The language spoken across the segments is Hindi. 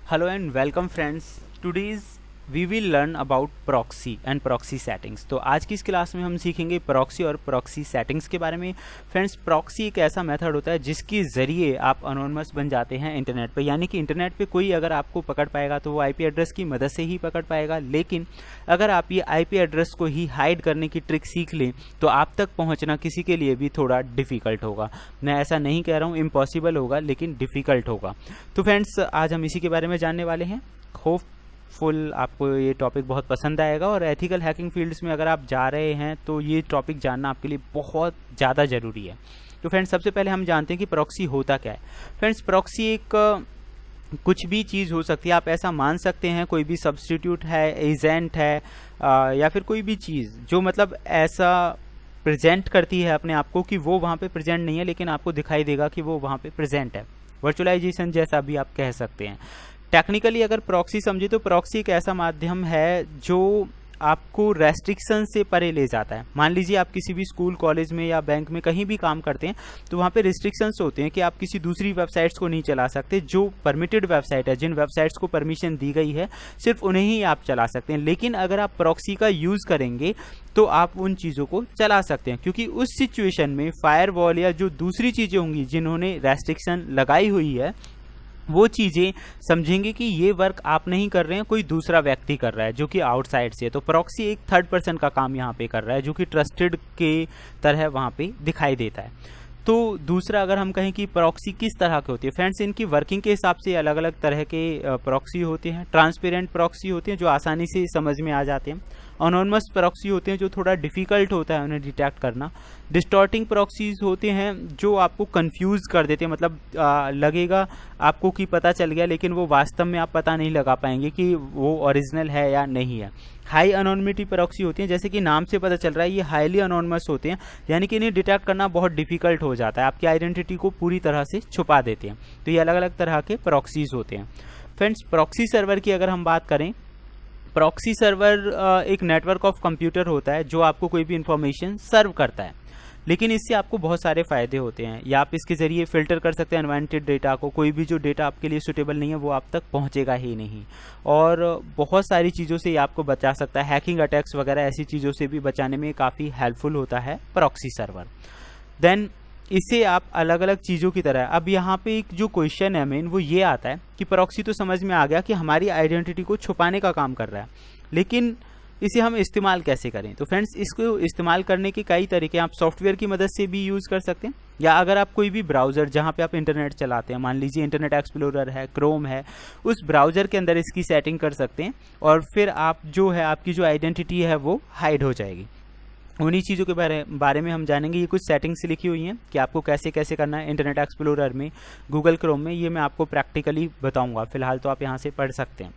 Hello and welcome friends. Today's we will learn about proxy and proxy settings. तो आज की इस क्लास में हम सीखेंगे proxy और proxy settings के बारे में. फ्रेंड्स, proxy एक ऐसा मेथड होता है जिसके ज़रिए आप अनोनिमस बन जाते हैं इंटरनेट पे. यानी कि इंटरनेट पे कोई अगर आपको पकड़ पाएगा तो वो आईपी एड्रेस की मदद से ही पकड़ पाएगा. लेकिन अगर आप ये आईपी एड्रेस को ही हाइड करने की ट्रिक सीख लें तो आप तक पहुँचना किसी के लिए भी थोड़ा डिफ़िकल्ट होगा. मैं ऐसा नहीं कह रहा हूँ इम्पॉसिबल होगा, लेकिन डिफ़िकल्ट होगा. तो फ्रेंड्स, आज हम इसी के बारे में जानने वाले हैं. होपफुल आपको ये टॉपिक बहुत पसंद आएगा और एथिकल हैकिंग फील्ड्स में अगर आप जा रहे हैं तो ये टॉपिक जानना आपके लिए बहुत ज़्यादा ज़रूरी है. तो फ्रेंड्स, सबसे पहले हम जानते हैं कि प्रॉक्सी होता क्या है. फ्रेंड्स, प्रॉक्सी एक कुछ भी चीज़ हो सकती है. आप ऐसा मान सकते हैं कोई भी सब्स्टिट्यूट है, एजेंट है, या फिर कोई भी चीज़ जो मतलब ऐसा प्रेजेंट करती है अपने आप को कि वो वहाँ पे प्रेजेंट नहीं है लेकिन आपको दिखाई देगा कि वो वहाँ पे प्रेजेंट है. वर्चुअलाइजेशन जैसा भी आप कह सकते हैं. टेक्निकली अगर प्रॉक्सी समझे तो प्रॉक्सी एक ऐसा माध्यम है जो आपको रेस्ट्रिक्शन से परे ले जाता है. मान लीजिए आप किसी भी स्कूल, कॉलेज में या बैंक में कहीं भी काम करते हैं तो वहाँ पे रिस्ट्रिक्शंस होते हैं कि आप किसी दूसरी वेबसाइट्स को नहीं चला सकते. जो परमिटेड वेबसाइट है, जिन वेबसाइट्स को परमिशन दी गई है, सिर्फ उन्हें ही आप चला सकते हैं. लेकिन अगर आप प्रॉक्सी का यूज़ करेंगे तो आप उन चीज़ों को चला सकते हैं, क्योंकि उस सिचुएशन में फायरवॉल या जो दूसरी चीज़ें होंगी जिन्होंने रेस्ट्रिक्शन लगाई हुई है वो चीज़ें समझेंगे कि ये वर्क आप नहीं कर रहे हैं, कोई दूसरा व्यक्ति कर रहा है जो कि आउटसाइड से है. तो प्रॉक्सी एक थर्ड पर्सन का काम यहाँ पे कर रहा है जो कि ट्रस्टेड के तरह वहाँ पे दिखाई देता है. तो दूसरा, अगर हम कहें कि प्रॉक्सी किस तरह के होती है, फ्रेंड्स, इनकी वर्किंग के हिसाब से अलग अलग तरह के प्रॉक्सी होते हैं. ट्रांसपेरेंट प्रॉक्सी होते हैं जो आसानी से समझ में आ जाते हैं. अनोनिमस प्रॉक्सी होते हैं जो थोड़ा डिफिकल्ट होता है उन्हें डिटेक्ट करना. डिस्टॉर्टिंग प्रॉक्सीज होते हैं जो आपको कंफ्यूज कर देते हैं. मतलब लगेगा आपको कि पता चल गया लेकिन वो वास्तव में आप पता नहीं लगा पाएंगे कि वो ओरिजिनल है या नहीं है. हाई अनोनिमिटी प्रॉक्सी होती हैं, जैसे कि नाम से पता चल रहा है ये हाईली अनोनिमस होते हैं, यानी कि इन्हें डिटेक्ट करना बहुत डिफिकल्ट हो जाता है, आपकी आइडेंटिटी को पूरी तरह से छुपा देते हैं. तो ये अलग अलग तरह के प्रॉक्सीज होते हैं. फ्रेंड्स, प्रॉक्सी सर्वर की अगर हम बात करें, प्रॉक्सी सर्वर एक नेटवर्क ऑफ कंप्यूटर होता है जो आपको कोई भी इंफॉर्मेशन सर्व करता है. लेकिन इससे आपको बहुत सारे फ़ायदे होते हैं. या आप इसके ज़रिए फ़िल्टर कर सकते हैं अनवांटेड डेटा को. कोई भी जो डेटा आपके लिए सूटेबल नहीं है वो आप तक पहुंचेगा ही नहीं. और बहुत सारी चीज़ों से ये आपको बचा सकता है. हैकिंग अटैक्स वगैरह ऐसी चीज़ों से भी बचाने में काफ़ी हेल्पफुल होता है प्रॉक्सी सर्वर. देन इसे आप अलग अलग चीज़ों की तरह, अब यहाँ पे एक जो क्वेश्चन है मेन वो ये आता है कि प्रॉक्सी तो समझ में आ गया कि हमारी आइडेंटिटी को छुपाने का काम कर रहा है, लेकिन इसे हम इस्तेमाल कैसे करें. तो फ्रेंड्स, इसको इस्तेमाल करने के कई तरीके. आप सॉफ्टवेयर की मदद से भी यूज़ कर सकते हैं, या अगर आप कोई भी ब्राउज़र जहाँ पे आप इंटरनेट चलाते हैं, मान लीजिए इंटरनेट एक्सप्लोरर है, क्रोम है, उस ब्राउज़र के अंदर इसकी सेटिंग कर सकते हैं और फिर आप जो है आपकी जो आइडेंटिटी है वो हाइड हो जाएगी. उन्हीं चीज़ों के बारे में हम जानेंगे. ये कुछ सेटिंग्स लिखी हुई हैं कि आपको कैसे कैसे करना है इंटरनेट एक्सप्लोरर में, गूगल क्रोम में. ये मैं आपको प्रैक्टिकली बताऊंगा, फिलहाल तो आप यहाँ से पढ़ सकते हैं.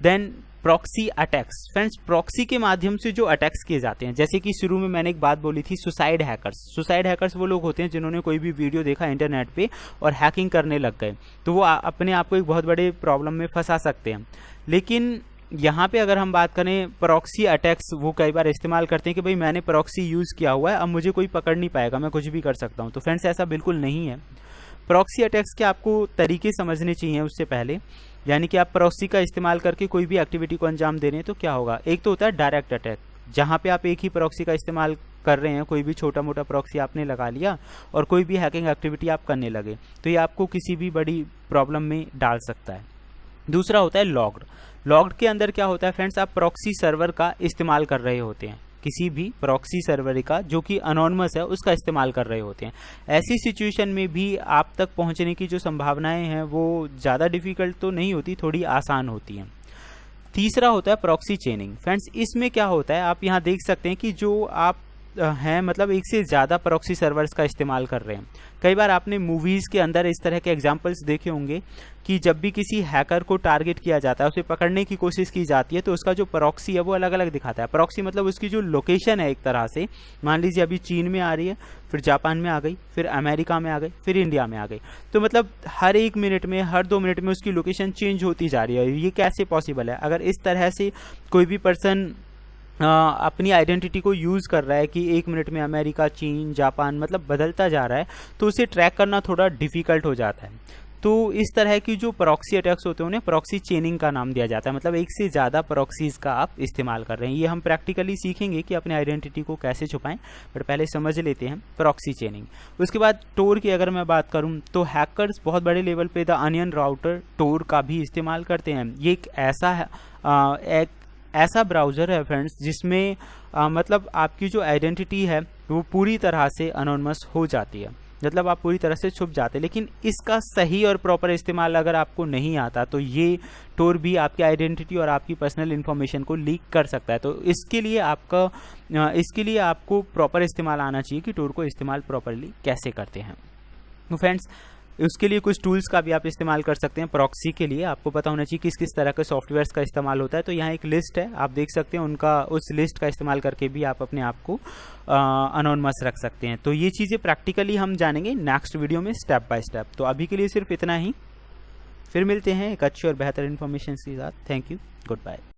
Then proxy attacks. Friends, proxy के माध्यम से जो अटैक्स किए जाते हैं, जैसे कि शुरू में मैंने एक बात बोली थी, सुसाइड हैकर्स. सुसाइड हैकर्स वो लोग होते हैं जिन्होंने कोई भी वीडियो देखा इंटरनेट पे और हैकिंग करने लग गए, तो वो अपने आप को एक बहुत बड़े प्रॉब्लम में फंसा सकते हैं. लेकिन यहाँ पे अगर हम बात करें, प्रॉक्सी अटैक्स वो कई बार इस्तेमाल करते हैं कि भाई मैंने प्रॉक्सी यूज़ किया हुआ है, अब मुझे कोई पकड़ नहीं पाएगा, मैं कुछ भी कर सकता हूँ. तो फ्रेंड्स, ऐसा बिल्कुल नहीं है. प्रॉक्सी अटैक्स के आपको तरीके समझने चाहिए उससे पहले. यानी कि आप प्रॉक्सी का इस्तेमाल करके कोई भी एक्टिविटी को अंजाम दे रहे हैं तो क्या होगा. एक तो होता है डायरेक्ट अटैक, जहाँ पे आप एक ही प्रॉक्सी का इस्तेमाल कर रहे हैं, कोई भी छोटा मोटा प्रॉक्सी आपने लगा लिया और कोई भी हैकिंग एक्टिविटी आप करने लगे, तो ये आपको किसी भी बड़ी प्रॉब्लम में डाल सकता है. दूसरा होता है लॉग्ड. लॉग्ड के अंदर क्या होता है फ्रेंड्स, आप प्रॉक्सी सर्वर का इस्तेमाल कर रहे होते हैं, किसी भी प्रॉक्सी सर्वर का जो कि अनोनिमस है उसका इस्तेमाल कर रहे होते हैं. ऐसी सिचुएशन में भी आप तक पहुंचने की जो संभावनाएं हैं वो ज़्यादा डिफिकल्ट तो नहीं होती, थोड़ी आसान होती हैं. तीसरा होता है प्रॉक्सी चेनिंग. फ्रेंड्स, इसमें क्या होता है, आप यहाँ देख सकते हैं कि जो आप हैं मतलब एक से ज़्यादा प्रॉक्सी सर्वर्स का इस्तेमाल कर रहे हैं. कई बार आपने मूवीज़ के अंदर इस तरह के एग्जांपल्स देखे होंगे कि जब भी किसी हैकर को टारगेट किया जाता है, उसे पकड़ने की कोशिश की जाती है, तो उसका जो प्रॉक्सी है वो अलग अलग दिखाता है. प्रॉक्सी मतलब उसकी जो लोकेशन है एक तरह से, मान लीजिए अभी चीन में आ रही है, फिर जापान में आ गई, फिर अमेरिका में आ गई, फिर इंडिया में आ गई. तो मतलब हर 1 मिनट में, हर 2 मिनट में उसकी लोकेशन चेंज होती जा रही है. ये कैसे पॉसिबल है. अगर इस तरह से कोई भी पर्सन अपनी आइडेंटिटी को यूज़ कर रहा है कि 1 मिनट में अमेरिका, चीन, जापान मतलब बदलता जा रहा है, तो उसे ट्रैक करना थोड़ा डिफ़िकल्ट हो जाता है. तो इस तरह की जो प्रॉक्सी अटैक्स होते हैं उन्हें प्रॉक्सी चेनिंग का नाम दिया जाता है, मतलब एक से ज़्यादा प्रॉक्सीज का आप इस्तेमाल कर रहे हैं। ये हम प्रैक्टिकली सीखेंगे कि अपने आइडेंटिटी को कैसे छुपाएं, बट पहले समझ लेते हैं प्रॉक्सी चेनिंग। उसके बाद टोर की अगर मैं बात करूं तो हैकर्स बहुत बड़े लेवल पे द अनियन राउटर टोर का भी इस्तेमाल करते हैं। ये एक ऐसा ब्राउज़र है फ्रेंड्स जिसमें मतलब आपकी जो आइडेंटिटी है वो पूरी तरह से अनोनिमस हो जाती है, मतलब आप पूरी तरह से छुप जाते हैं। लेकिन इसका सही और प्रॉपर इस्तेमाल अगर आपको नहीं आता तो ये टोर भी आपकी आइडेंटिटी और आपकी पर्सनल इन्फॉर्मेशन को लीक कर सकता है। तो इसके लिए आपको प्रॉपर इस्तेमाल आना चाहिए कि टोर को इस्तेमाल प्रॉपरली कैसे करते हैं। तो फ्रेंड्स उसके लिए कुछ टूल्स का भी आप इस्तेमाल कर सकते हैं। प्रॉक्सी के लिए आपको पता होना चाहिए किस किस तरह के सॉफ्टवेयर्स का इस्तेमाल होता है। तो यहाँ एक लिस्ट है, आप देख सकते हैं, उस लिस्ट का इस्तेमाल करके भी आप अपने आप को अनोनिमस रख सकते हैं। तो ये चीज़ें प्रैक्टिकली हम जानेंगे नेक्स्ट वीडियो में स्टेप बाय स्टेप। तो अभी के लिए सिर्फ इतना ही, फिर मिलते हैं एक अच्छी और बेहतर इन्फॉर्मेशन के साथ। Thank you, good bye.